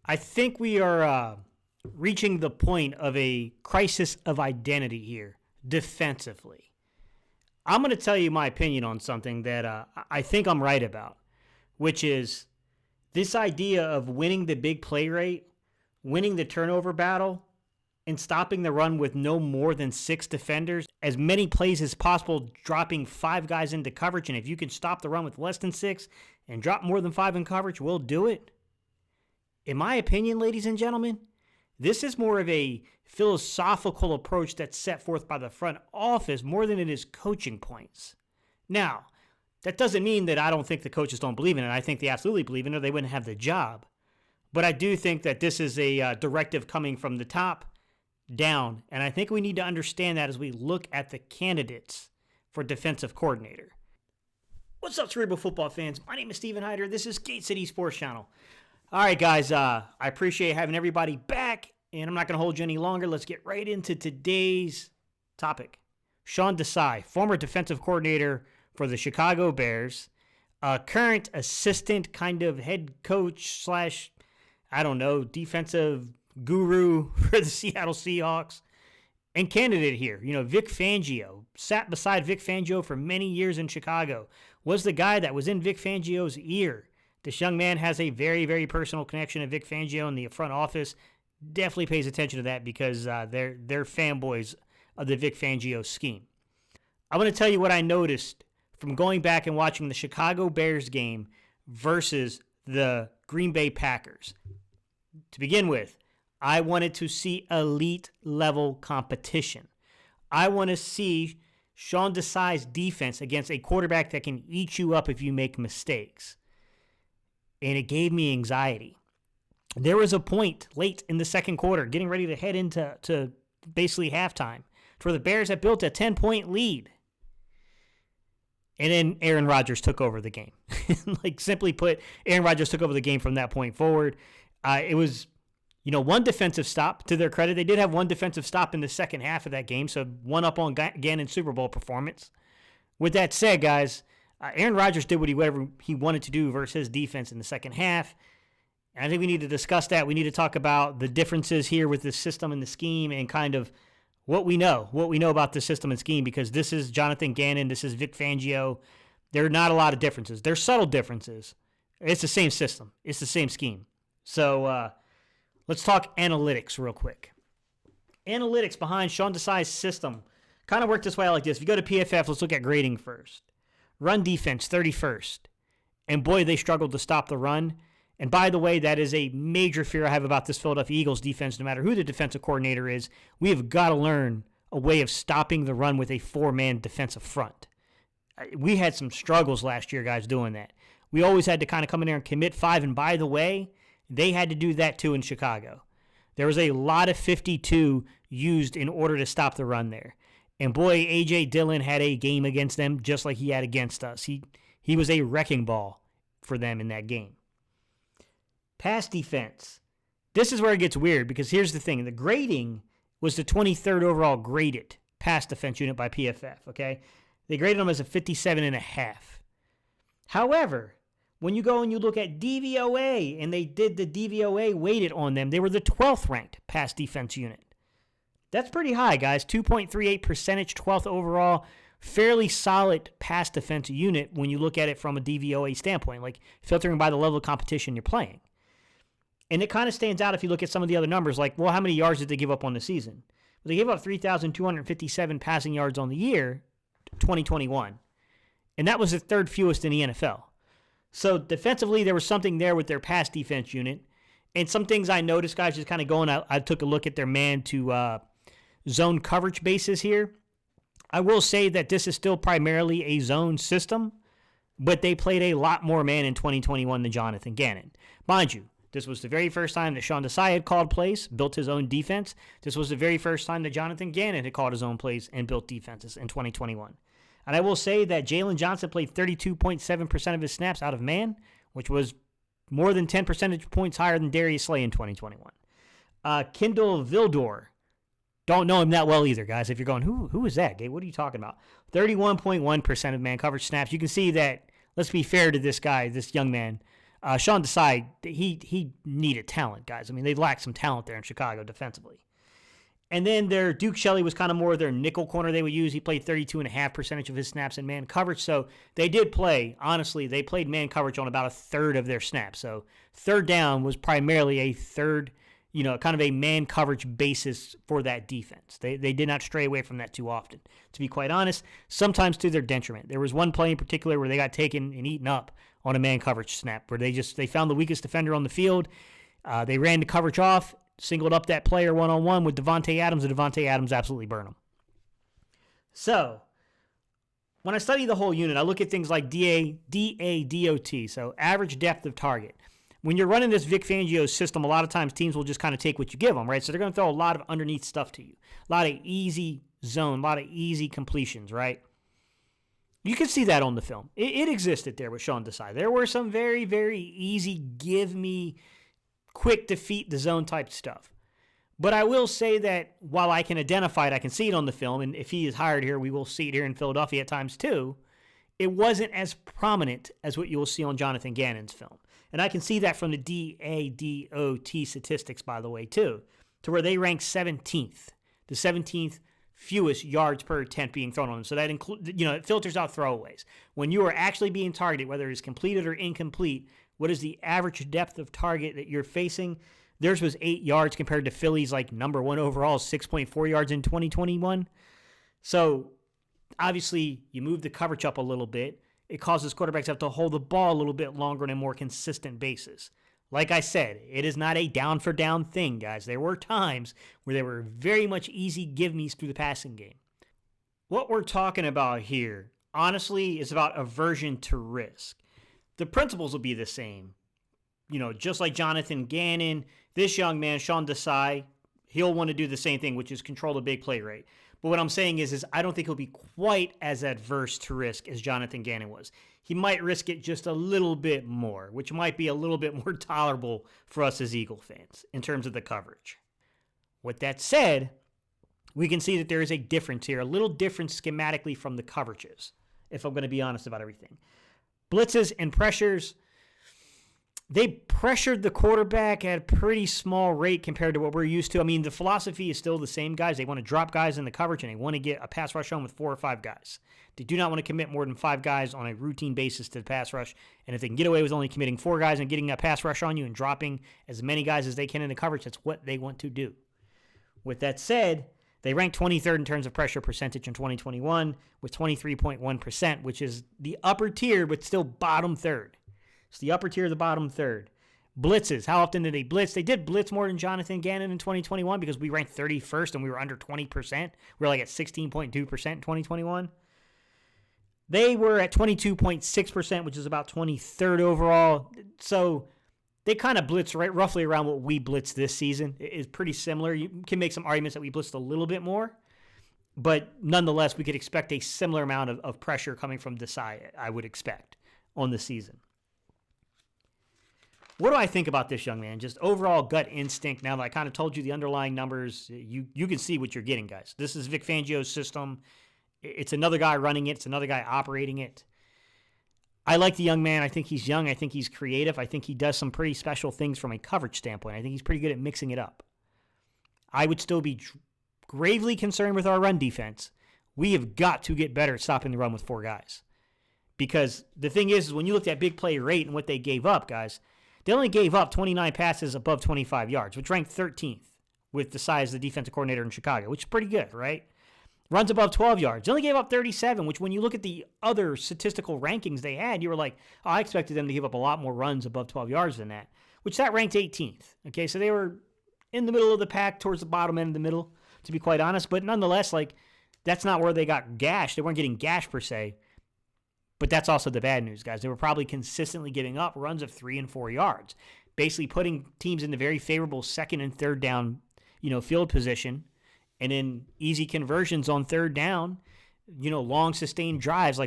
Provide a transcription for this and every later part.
I think we are reaching the point of a crisis of identity here defensively. I'm going to tell you my opinion on something that I think I'm right about, which is this idea of winning the big play rate, winning the turnover battle, and stopping the run with no more than 6 defenders, as many plays as possible, dropping 5 guys into coverage. And if you can stop the run with less than 6 and drop more than 5 in coverage, we'll do it. In my opinion, ladies and gentlemen, this is more of a philosophical approach that's set forth by the front office more than it is coaching points. Now, that doesn't mean that I don't think the coaches don't believe in it. I think they absolutely believe in it, or they wouldn't have the job. But I do think that this is a directive coming from the top down, and I think we need to understand that as we look at the candidates for defensive coordinator. What's up, Cerebral football fans? My name is Steven Hyder. This is Gate City Sports Channel. All right, guys, I appreciate having everybody back, and I'm not going to hold you any longer. Let's get right into today's topic. Sean Desai, former defensive coordinator for the Chicago Bears, current assistant kind of head coach slash, defensive guru for the Seattle Seahawks, and candidate here. Vic Fangio, sat beside Vic Fangio for many years in Chicago, was the guy that was in Vic Fangio's ear. This young man has a very, very personal connection to Vic Fangio in the front office. Definitely pays attention to that because they're fanboys of the Vic Fangio scheme. I want to tell you what I noticed from going back and watching the Chicago Bears game versus the Green Bay Packers. To begin with, I wanted to see elite level competition. I want to see Sean Desai's defense against a quarterback that can eat you up if you make mistakes. And it gave me anxiety. There was a point late in the second quarter, getting ready to head into basically halftime, where the Bears had built a 10-point lead. And then Aaron Rodgers took over the game. Simply put, Aaron Rodgers took over the game from that point forward. It was one defensive stop. To their credit, they did have one defensive stop in the second half of that game, so one up on Gannon's Super Bowl performance. With that said, guys, Aaron Rodgers did whatever he wanted to do versus his defense in the second half. And I think we need to discuss that. We need to talk about the differences here with the system and the scheme and kind of what we know about the system and scheme, because this is Jonathan Gannon, this is Vic Fangio. There are not a lot of differences. There's subtle differences. It's the same system. It's the same scheme. So let's talk analytics real quick. Analytics behind Sean Desai's system kind of work this way like this. If you go to PFF, let's look at grading first. Run defense, 31st. And boy, they struggled to stop the run. And by the way, that is a major fear I have about this Philadelphia Eagles defense. No matter who the defensive coordinator is, we have got to learn a way of stopping the run with a 4-man defensive front. We had some struggles last year, guys, doing that. We always had to kind of come in there and commit 5. And by the way, they had to do that too in Chicago. There was a lot of 52 used in order to stop the run there. And boy, A.J. Dillon had a game against them just like he had against us. He was a wrecking ball for them in that game. Pass defense. This is where it gets weird, because here's the thing. The grading was the 23rd overall graded pass defense unit by PFF, okay? They graded them as a 57.5. However, when you go and you look at DVOA, and they did the DVOA weighted on them, they were the 12th ranked pass defense unit. That's pretty high, guys. 2.38 percentage, 12th overall. Fairly solid pass defense unit when you look at it from a DVOA standpoint, like filtering by the level of competition you're playing. And it kind of stands out if you look at some of the other numbers, like, well, how many yards did they give up on the season? Well, they gave up 3,257 passing yards on the year, 2021. And that was the 3rd fewest in the NFL. So defensively, there was something there with their pass defense unit. And some things I noticed, guys, just kind of going out, I took a look at their man to zone coverage bases here. I will say that this is still primarily a zone system, but they played a lot more man in 2021 than Jonathan Gannon. Mind you, this was the very first time that Sean Desai had called plays, built his own defense. This was the very first time that Jonathan Gannon had called his own plays and built defenses in 2021. And I will say that Jalen Johnson played 32.7% of his snaps out of man, which was more than 10 percentage points higher than Darius Slay in 2021. Kendall Vildor. Don't know him that well either, guys. If you're going, who is that, Gabe? What are you talking about? 31.1% of man coverage snaps. You can see that, let's be fair to this guy, this young man. Sean Desai, he needed talent, guys. I mean, they lacked some talent there in Chicago defensively. And then their Duke Shelley was kind of more their nickel corner they would use. He played 32.5% of his snaps in man coverage. So they did play, honestly, they played man coverage on about a third of their snaps. So third down was primarily a third, kind of a man coverage basis for that defense. They did not stray away from that too often. To be quite honest, sometimes to their detriment. There was one play in particular where they got taken and eaten up on a man coverage snap where they found the weakest defender on the field. They ran the coverage off, singled up that player one-on-one with Devontae Adams, and Devontae Adams absolutely burned him. So, when I study the whole unit, I look at things like DADOT, so average depth of target. When you're running this Vic Fangio system, a lot of times teams will just kind of take what you give them, right? So they're going to throw a lot of underneath stuff to you. A lot of easy zone, a lot of easy completions, right? You can see that on the film. It existed there with Sean Desai. There were some very, very easy, give me quick defeat the zone type stuff. But I will say that while I can identify it, I can see it on the film, and if he is hired here, we will see it here in Philadelphia at times too, it wasn't as prominent as what you will see on Jonathan Gannon's film. And I can see that from the DADOT statistics, by the way, too, to where they rank 17th, the 17th fewest yards per attempt being thrown on them. So that includes, it filters out throwaways. When you are actually being targeted, whether it's completed or incomplete, what is the average depth of target that you're facing? Theirs was 8 yards compared to Philly's number one overall, 6.4 yards in 2021. So obviously you move the coverage up a little bit. It causes quarterbacks to have to hold the ball a little bit longer on a more consistent basis. Like I said, it is not a down for down thing, guys. There were times where there were very much easy give-me's through the passing game. What we're talking about here, honestly, is about aversion to risk. The principles will be the same. Just like Jonathan Gannon, this young man, Sean Desai, he'll want to do the same thing, which is control the big play rate. But what I'm saying is I don't think he'll be quite as adverse to risk as Jonathan Gannon was. He might risk it just a little bit more, which might be a little bit more tolerable for us as Eagle fans in terms of the coverage. With that said, we can see that there is a difference here, a little difference schematically from the coverages, if I'm going to be honest about everything. Blitzes and pressures, they pressured the quarterback at a pretty small rate compared to what we're used to. I mean, the philosophy is still the same, guys. They want to drop guys in the coverage, and they want to get a pass rush on with 4 or 5 guys. They do not want to commit more than 5 guys on a routine basis to the pass rush. And if they can get away with only committing 4 guys and getting a pass rush on you and dropping as many guys as they can in the coverage, that's what they want to do. With that said, they ranked 23rd in terms of pressure percentage in 2021 with 23.1%, which is the upper tier, but still bottom third. It's the upper tier, the bottom third. Blitzes. How often did they blitz? They did blitz more than Jonathan Gannon in 2021 because we ranked 31st and we were under 20%. We were at 16.2% in 2021. They were at 22.6%, which is about 23rd overall. So they kind of blitzed roughly around what we blitzed this season. It is pretty similar. You can make some arguments that we blitzed a little bit more. But nonetheless, we could expect a similar amount of pressure coming from Desai, I would expect, on the season. What do I think about this young man? Just overall gut instinct. Now that I kind of told you the underlying numbers, you can see what you're getting, guys. This is Vic Fangio's system. It's another guy running it. It's another guy operating it. I like the young man. I think he's young. I think he's creative. I think he does some pretty special things from a coverage standpoint. I think he's pretty good at mixing it up. I would still be gravely concerned with our run defense. We have got to get better at stopping the run with 4 guys. Because the thing is when you looked at big play rate and what they gave up, guys, they only gave up 29 passes above 25 yards, which ranked 13th with the size of the defensive coordinator in Chicago, which is pretty good, right? Runs above 12 yards. They only gave up 37, which when you look at the other statistical rankings they had, you were like, oh, I expected them to give up a lot more runs above 12 yards than that, which that ranked 18th. Okay, so they were in the middle of the pack, towards the bottom end of the middle, to be quite honest. But nonetheless, that's not where they got gashed. They weren't getting gashed per se. But that's also the bad news, guys. They were probably consistently giving up runs of 3 and 4 yards, basically putting teams in the very favorable second and third down, field position, and then easy conversions on third down, long sustained drives.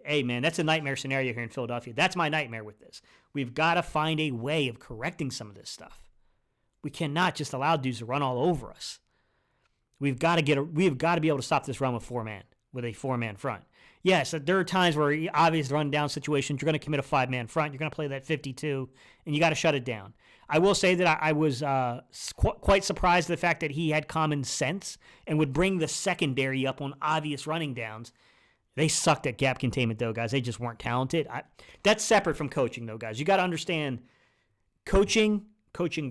Hey man, that's a nightmare scenario here in Philadelphia. That's my nightmare with this. We've got to find a way of correcting some of this stuff. We cannot just allow dudes to run all over us. We've got to be able to stop this run with 4-man, with a 4-man front. Yes, there are times where obvious run down situations, you're going to commit a 5-man front. You're going to play that 52, and you got to shut it down. I will say that I was quite surprised at the fact that he had common sense and would bring the secondary up on obvious running downs. They sucked at gap containment, though, guys. They just weren't talented. That's separate from coaching, though, guys. You got to understand coaching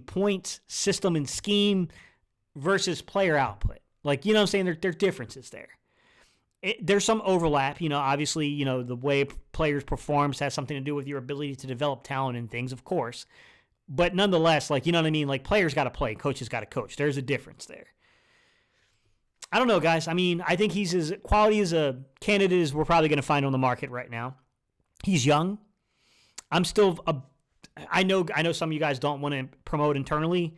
points, system, and scheme versus player output. Like, you know what I'm saying? There are differences there. There's some overlap, obviously, the way players perform has something to do with your ability to develop talent and things, of course. But nonetheless, like, you know what I mean? Like, players got to play, coaches got to coach. There's a difference there. I don't know, guys. I mean, I think he's as quality as a candidate as we're probably going to find on the market right now. He's young. I know some of you guys don't want to promote internally.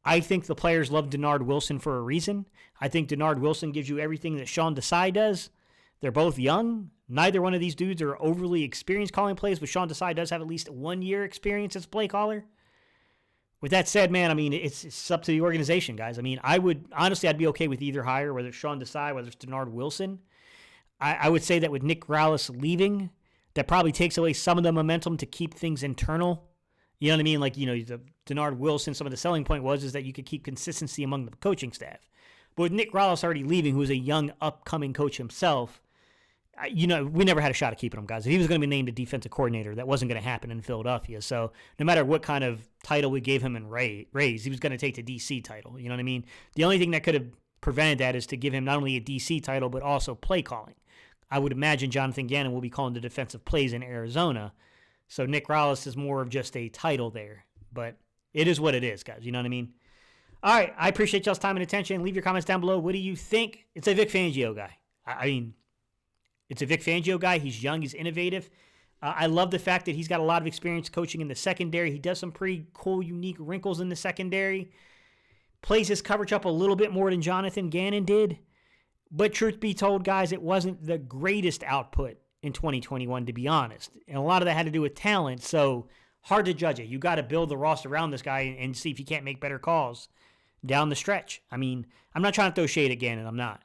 I think the players love Denard Wilson for a reason. I think Denard Wilson gives you everything that Sean Desai does. They're both young. Neither one of these dudes are overly experienced calling plays, but Sean Desai does have at least 1 year experience as a play caller. With that said, man, I mean, it's up to the organization, guys. I mean, I'd be okay with either hire, whether it's Sean Desai, whether it's Denard Wilson. I would say that with Nick Rallis leaving, that probably takes away some of the momentum to keep things internal. You know what I mean? Like, the Denard Wilson, some of the selling point is that you could keep consistency among the coaching staff. But with Nick Rallis already leaving, who's a young, upcoming coach himself, we never had a shot at keeping him, guys. If he was going to be named a defensive coordinator, that wasn't going to happen in Philadelphia. So no matter what kind of title we gave him in raise, he was going to take the DC title. You know what I mean? The only thing that could have prevented that is to give him not only a DC title, but also play calling. I would imagine Jonathan Gannon will be calling the defensive plays in Arizona. So Nick Rallis is more of just a title there. But it is what it is, guys. You know what I mean? All right. I appreciate y'all's time and attention. Leave your comments down below. What do you think? It's a Vic Fangio guy. It's a Vic Fangio guy. He's young. He's innovative. I love the fact that he's got a lot of experience coaching in the secondary. He does some pretty cool, unique wrinkles in the secondary. Plays his coverage up a little bit more than Jonathan Gannon did. But truth be told, guys, it wasn't the greatest output in 2021, to be honest. And a lot of that had to do with talent, so hard to judge it. You got to build the roster around this guy and see if you can't make better calls down the stretch. I mean, I'm not trying to throw shade at Gannon. I'm not.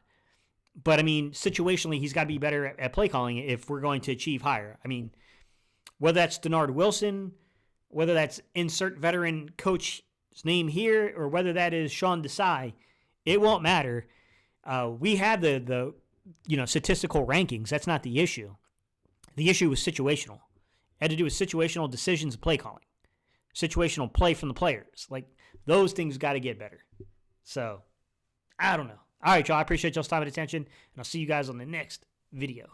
But, I mean, situationally, he's got to be better at play calling if we're going to achieve higher. I mean, whether that's Denard Wilson, whether that's insert veteran coach's name here, or whether that is Sean Desai, it won't matter. We have the statistical rankings. That's not the issue. The issue was situational. It had to do with situational decisions of play calling, situational play from the players. Like, those things got to get better. So, I don't know. All right, y'all. I appreciate y'all's time and attention, and I'll see you guys on the next video.